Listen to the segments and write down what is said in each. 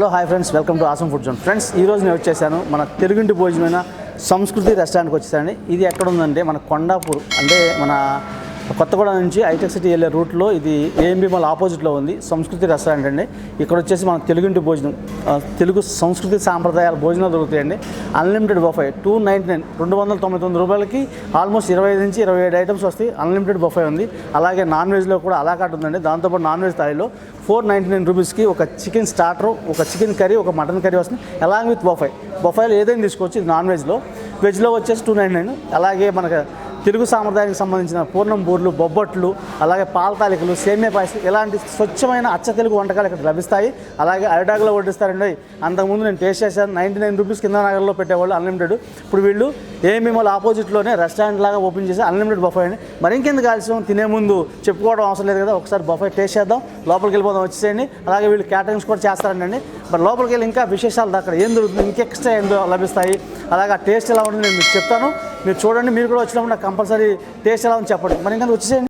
Hello hi friends, welcome to awesome food zone. Friends, ఈరోజు నేను వచ్చేసాను మన తెలుగింటి భోజనమైన సంస్కృతి రెస్టారెంట్కి వచ్చేసానండి. ఇది ఎక్కడ ఉందంటే మన కొండాపూర్, అంటే మన కొత్తగూడెం నుంచి హైటెక్ సిటీ వెళ్ళే రూట్లో ఇది ఏఎంబి మాల్ ఆపోజిట్లో ఉంది సంస్కృతి రెస్టారెంట్ అండి. ఇక్కడ వచ్చేసి మన తెలుగింటి భోజనం, తెలుగు సంస్కృతి సాంప్రదాయాల భోజనాలు దొరుకుతాయండి. అన్లిమిటెడ్ బఫే $299 299 రూపాయలకి ఆల్మోస్ట్ 25 నుంచి 27 ఐటమ్స్ వస్తాయి. అన్లిమిటెడ్ బఫే ఉంది. అలాగే నాన్ వెజ్లో కూడా అలాకాట్ ఉందండి. దాంతోపాటు నాన్ వెజ్ థాలీలో $499 రూపీస్కి ఒక చికెన్ స్టార్టర్, ఒక చికెన్ కర్రీ, ఒక మటన్ కర్రీ వస్తుంది, అలాంగ్ విత్ బఫేలో ఏదైనా తీసుకోవచ్చు. ఇది నాన్ వెజ్లో వచ్చేసి $299. అలాగే మనకు తెలుగు సాంప్రదాయానికి సంబంధించిన పూర్ణం బూర్లు, బొబ్బట్లు, అలాగే పాల తాలికలు, సేమియా పాయసం, ఇలాంటి స్వచ్ఛమైన అచ్చ తెలుగు వంటకాలు ఇక్కడ లభిస్తాయి. అలాగే అరిటాకులో వడ్డిస్తారండి. అంతకుముందు నేను టేస్ట్ చేశాను. 99 రూపీస్ కింద నగర్లో పెట్టేవాళ్ళు అన్లిమిటెడ్. ఇప్పుడు వీళ్ళు ఏఎంబి మాల్ ఆపోజిట్లోనే రెస్టారెంట్ లాగా ఓపెన్ చేసి అన్లిమిటెడ్ బఫే అండి. మరి ఇంకెందుకు ఆలస్యం, తినే ముందు చెప్పుకోవడం అవసరం లేదు కదా, ఒకసారి బఫే టేస్ట్ చేద్దాం. లోపలికి వెళ్ళిపోదాం, వచ్చేసేయండి. అలాగే వీళ్ళు క్యాటరింగ్స్ కూడా చేస్తారండి. మరి లోపలికి వెళ్ళి ఇంకా విశేషాలు అక్కడ ఏం దొరుకుతుంది, ఇంకా ఎక్స్ట్రా ఏందో లభిస్తాయి, అలాగే ఆ టేస్ట్ ఎలా ఉంటుంది నేను మీకు చెప్తాను. మీరు చూడండి, మీరు కూడా వచ్చినప్పుడు నాకు కంపల్సరీ టేస్ట్ ఎలా ఉంది చెప్పండి. మరి ఇంకా వచ్చేసేయండి.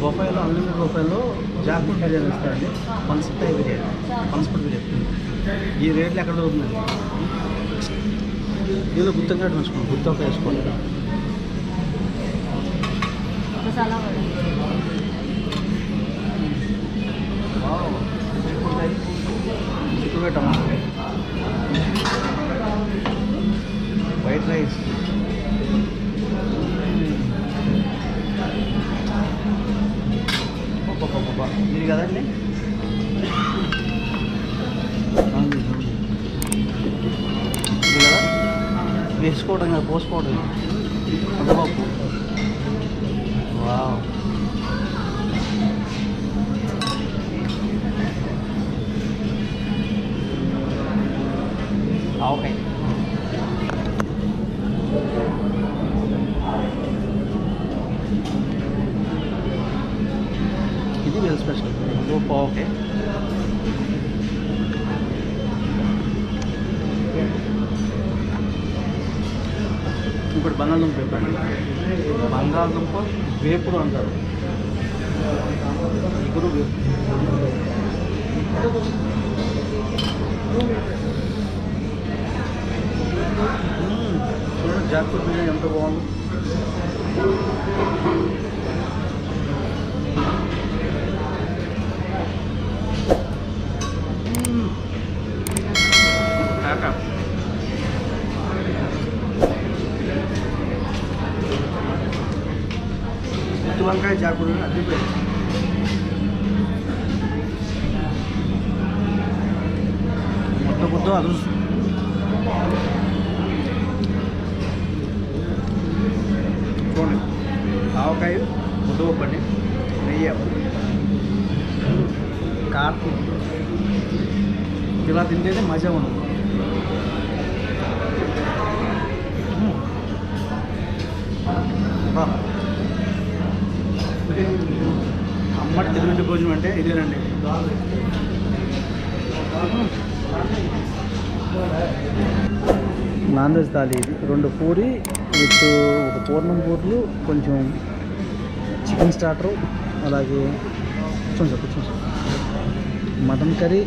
బొఫేలో అన్లిమిటెడ్ బొఫేలో జాక్ఫ్రూట్ బిర్యానీ ఇస్తారండి, పనసకాయ బిర్యానీ, పనసపొడి బిర్యానీ. ఈ రేట్లు ఎక్కడ దొరుకుతుంది? దీనిలో గుత్తొంకాయ వేసుకోండి, గుత్తొంకాయ వేసుకోండి. చిక్కుడుకాయ టమాటా, వైట్ రైస్, ఇది కదండి. ఇది వేసుకోవడం కదా, పోసుకోవడం. ముద్దపప్పు. వావ్. ఆవకాయ. ఇది వీళ్ళ స్పెషల్ ఆవకాయ. ఇప్పుడు బంగాళదుంప వేపండి. బంగాళదుంప వేపుడు అంటారు. ఇప్పుడు చూడండి జాగ్రత్త బిర్యానీ ఎంత బాగుంది. గుత్తి వంకాయ జాకుడు అడ్డిపోయి. ముద్ద అదృష్టం. చూడండి ఆవకాయ ముద్దపప్పండి, నెయ్యి, కారం. ఇలా తింటేనే మజా ఉండదు. అమ్మటి తెలుగు భోజనం అంటే ఇదేనండి. నాన్ వెజ్ థాలీ ఇది. 2 పూరి విత్ ఒక పూర్ణం పూర్లు, కొంచెం చికెన్ స్టార్టరు, అలాగే కూర్చోండి సార్, మటన్ కర్రీ,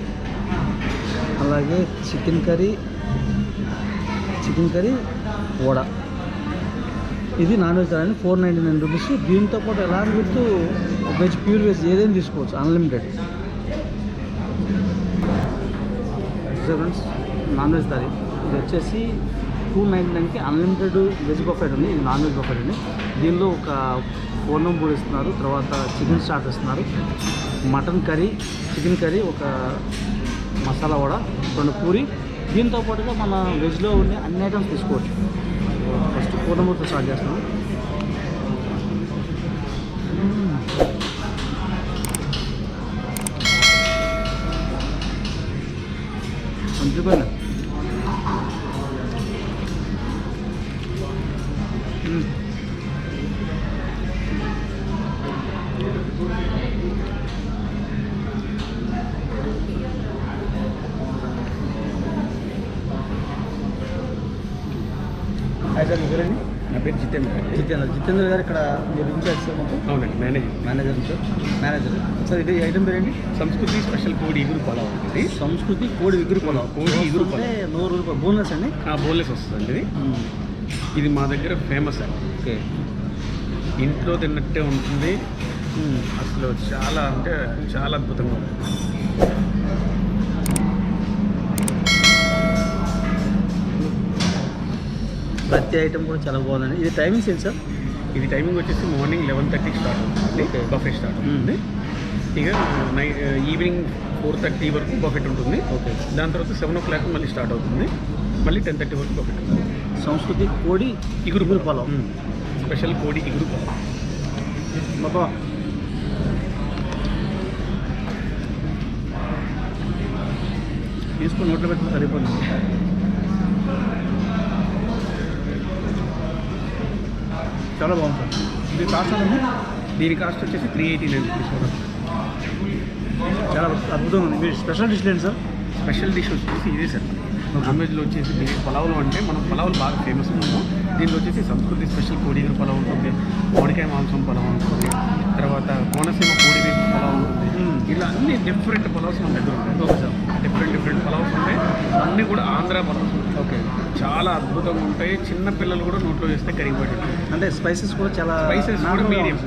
అలాగే చికెన్ కర్రీ వడ. ఇది నాన్ వెజ్ థాలీ 499 రూపీస్. దీంతో పాటు ఎలాంటి విత్ వెజ్, ప్యూర్ వెజ్ ఏదైనా తీసుకోవచ్చు, unlimited. Friends non veg thali ఇది వచ్చేసి 299కి అన్లిమిటెడ్ వెజ్ బఫెట్ ఉంది. ఇది నాన్ వెజ్ బఫెట్ ఉంది. దీనిలో ఒక పూర్ణం పూరి ఇస్తున్నారు, తర్వాత చికెన్ స్టార్టర్ ఇస్తున్నారు, మటన్ కర్రీ, చికెన్ కర్రీ, ఒక మసాలా వడ, 2 పూరి. దీంతో పాటుగా మన వెజ్లో ఉండే అన్ని ఐటమ్స్ తీసుకోవచ్చు. ఫస్ట్ పూర్ణం పూరితో స్టార్ట్ చేస్తున్నాం. మంచిగా సార్ మీ పేరండి? నా పేరు జితేంద్ర గారు. ఇక్కడ మీరు ఇన్ఛార్జ్ సార్? అవునండి, మేనేజర్ సార్. ఇది ఐటమ్ పేరండి? సంస్కృతి స్పెషల్ కోడి ఇగురు పొలావ్ అండి. సంస్కృతి కోడి ఇగురు పొలావ్. నూరు రూపాయలు బోన్లెస్ అండి. బోన్లెస్ వస్తుందండి ఇది. ఇది మా దగ్గర ఫేమస్ అండి. ఓకే. ఇంట్లో తిన్నట్టే ఉంటుంది. అసలు చాలా అంటే చాలా అద్భుతంగా ఉంటుంది. ప్రతి ఐటమ్ కూడా చాలా బాగుందండి. ఇది టైమింగ్స్ ఏంటి సార్? ఇది టైమింగ్ వచ్చేసి మార్నింగ్ 11:30కి స్టార్ట్ అవుతుంది. బఫె స్టార్ట్ అవుతుంది. ఇక ఈవినింగ్ 4:30 వరకు బఫెట్ ఉంటుంది. ఓకే. దాని తర్వాత 7 o'clock మళ్ళీ స్టార్ట్ అవుతుంది. మళ్ళీ 10:30 వరకు బఫెట్ ఉంటుంది. సంస్కృతి కోడి ఇగురు పొలావ్. స్పెషల్ కోడి ఇగురు పొలావ్. బాబా తీసుకొని నోట్లో పెట్టుకుని సరిపోతుంది. చాలా బాగుంది సార్. ఇది కాస్ట్ అండి? దీని కాస్ట్ వచ్చేసి 389 రూపీస్. చాలా అద్భుతంగా ఉంది. మీరు స్పెషల్ డిష్ ఏంటి సార్? స్పెషల్ డిష్ వచ్చేసి ఇదే సార్. నాన్ వెజ్లో వచ్చేసి పలావులు అంటే మనం పలావులు బాగా ఫేమస్ ఉన్నాము. దీంట్లో వచ్చేసి సంస్కృతి స్పెషల్ కోడిగురు పలావ్ ఉంటుంది, కోడికాయ మాంసం పలావ్ ఉంటుంది, తర్వాత కోనసీమ కోడి వేపు పలావ్ ఉంటుంది. ఇలా అన్ని డిఫరెంట్ పలావ్స్ మన దగ్గర ఉంటాయి. Okay sir. డిఫరెంట్ పలావ్స్ ఉంటాయి. అన్నీ కూడా ఆంధ్ర పలావ్స్. ఓకే. చాలా అద్భుతంగా ఉంటాయి. చిన్న పిల్లలు కూడా నోట్లో వేస్తే కరిగిపోయి. అంటే స్పైసెస్ కూడా చాలా స్పైసెస్ కూడా మీడియం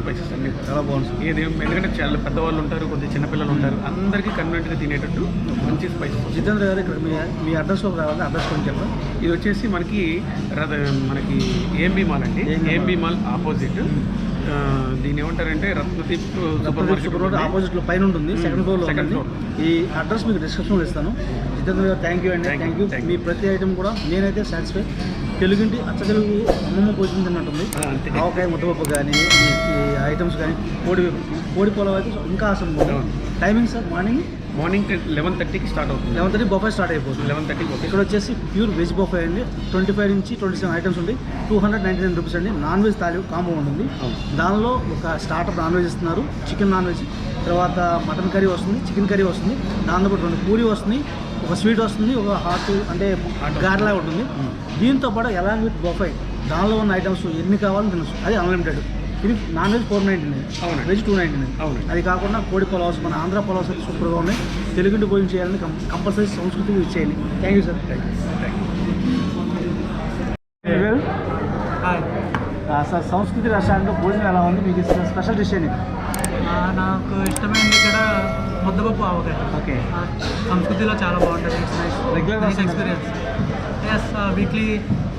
స్పైసెస్ అన్ని చాలా బాగుంది. ఏది ఎందుకంటే చాలా పెద్దవాళ్ళు ఉంటారు, కొద్దిగా చిన్నపిల్లలు ఉంటారు, అందరికీ కన్వీనియంట్గా తినేటట్టు మంచి స్పైసెస్. జితేంద్ర గారు ఇక్కడ మీ అడ్రస్ రావాలి. అడ్రస్ కొంచెం చెప్పండి. ఇది వచ్చేసి మనకి ఏఎంబి మాల్ అండి. AMB mall opposite. దీన్ని ఏమంటారంటే రత్నదీప్ సూపర్ మార్కెట్ ఆపోజిట్లో పైన ఉంటుంది, సెకండ్ ఫ్లోర్. ఈ అడ్రస్ మీకు డిస్క్రిప్షన్లో ఇస్తాను. జితేంద్ర గారు థ్యాంక్ యూ అండి. Thank you. మీ ప్రతి ఐటమ్ కూడా నేనైతే సాటిస్ఫై. తెలుగుంటి అచ్చ తెలుగు అమ్మమ్మ భోజనం తిన్నట్టుంది. అంతే. ఆవకాయ ముద్దపప్పు కానీ ఈ ఐటమ్స్ కానీ కోడి పొలం అయితే ఇంకా అసలు టైమింగ్ సార్ మార్నింగ్ 11:30కి స్టార్ట్ అవుతుంది. 11:30 బొఫే స్టార్ట్ అయిపోతుంది. 11:30 ఇక్కడ వచ్చేసి ప్యూర్ వెజ్ బొఫే అండి. 25 నుంచి 27 ఐటమ్స్ ఉంటాయి. 299 రూపీస్ అండి. నాన్ వెజ్ తాలి కాంబో ఉంటుంది. దానిలో ఒక స్టార్టర్ నాన్ వెజ్ ఇస్తున్నారు, చికెన్ నాన్ వెజ్, తర్వాత మటన్ కర్రీ వస్తుంది, చికెన్ కర్రీ వస్తుంది, దాంతోపాటు 2 పూరి వస్తుంది, ఒక స్వీట్ వస్తుంది, ఒక హాట్ అంటే గారెలా ఉంటుంది. దీంతో పాటు ఎలాంగ్ విత్ బొఫే దానిలో ఉన్న ఐటమ్స్ ఎన్ని కావాలని తినచ్చు. అది అన్లిమిటెడ్. ఇది నాన్ వెజ్ 499, అవునండి. వెజ్ 299. అవునండి. అది కాకుండా కోడి పొలావ్స్, మన ఆంధ్ర పొలావ్స్ అయితే సూపర్గా ఉన్నాయి. తెలుగుంటి భోజనం చేయాలని కంపల్సరీ సంస్కృతికి ఇచ్చేయండి. Thank you sir. సార్ సంస్కృతి రెస్టారెంట్లో భోజనం ఎలా ఉంది? మీకు స్పెషల్ డిష్ ఏంటి? నాకు ఇష్టమైనది ఇక్కడ ముద్దపప్పు ఆవకాయ. ఓకే. సంస్కృతిలో చాలా బాగుంటుంది. It's nice regular experience. Yes, weekly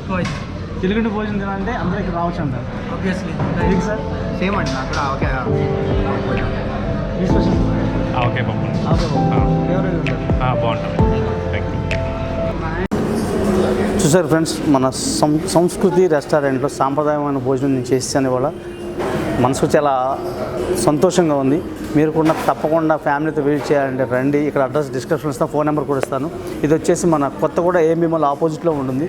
twice. తెలుగుంటి భోజనం తినాలంటే అందరికి రావచ్చు అంటారు. ఆబ్వియస్లీ. మీకు సార్ సేమ్ అండి, నాకు కూడా ఓకే. మీ స్పెషల్ ఓకే పప్పు ఫేవరెట్ ఉంటుంది. బాగుంటుంది. Thank you. చూసారు ఫ్రెండ్స్, మన సంస్కృతి రెస్టారెంట్లో సాంప్రదాయమైన భోజనం నేను చేసాను ఇవాళ. మనసుకు చాలా సంతోషంగా ఉంది. మీరు కూడా తప్పకుండా ఫ్యామిలీతో విజిట్ చేయాలంటే రండి. ఇక్కడ అడ్రస్ డిస్క్రిప్షన్ ఇస్తాను, ఫోన్ నెంబర్ కూడా ఇస్తాను. ఇది వచ్చేసి మన కొత్తగూడ ఏఎంబీ మాల్ ఆపోజిట్లో ఉంటుంది.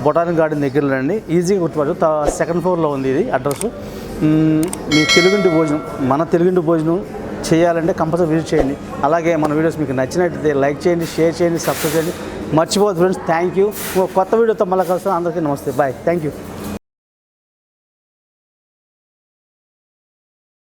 బొటానిక్ గార్డెన్ దగ్గరలో రండి, ఈజీగా గుర్తుపడదు. 2nd ఫ్లోర్లో ఉంది ఇది అడ్రస్. మీ తెలుగుంటి భోజనం, మన తెలుగుంటి భోజనం చేయాలంటే కంపల్సరీ విజిట్ చేయండి. అలాగే మన వీడియోస్ మీకు నచ్చినట్టయితే లైక్ చేయండి, షేర్ చేయండి, సబ్స్క్రైబ్ చేయండి. మర్చిపోవద్దు ఫ్రెండ్స్. Thank you. కొత్త వీడియోతో మళ్ళీ కలుస్తాను. అందరికీ నమస్తే, బాయ్, థ్యాంక్ యూ.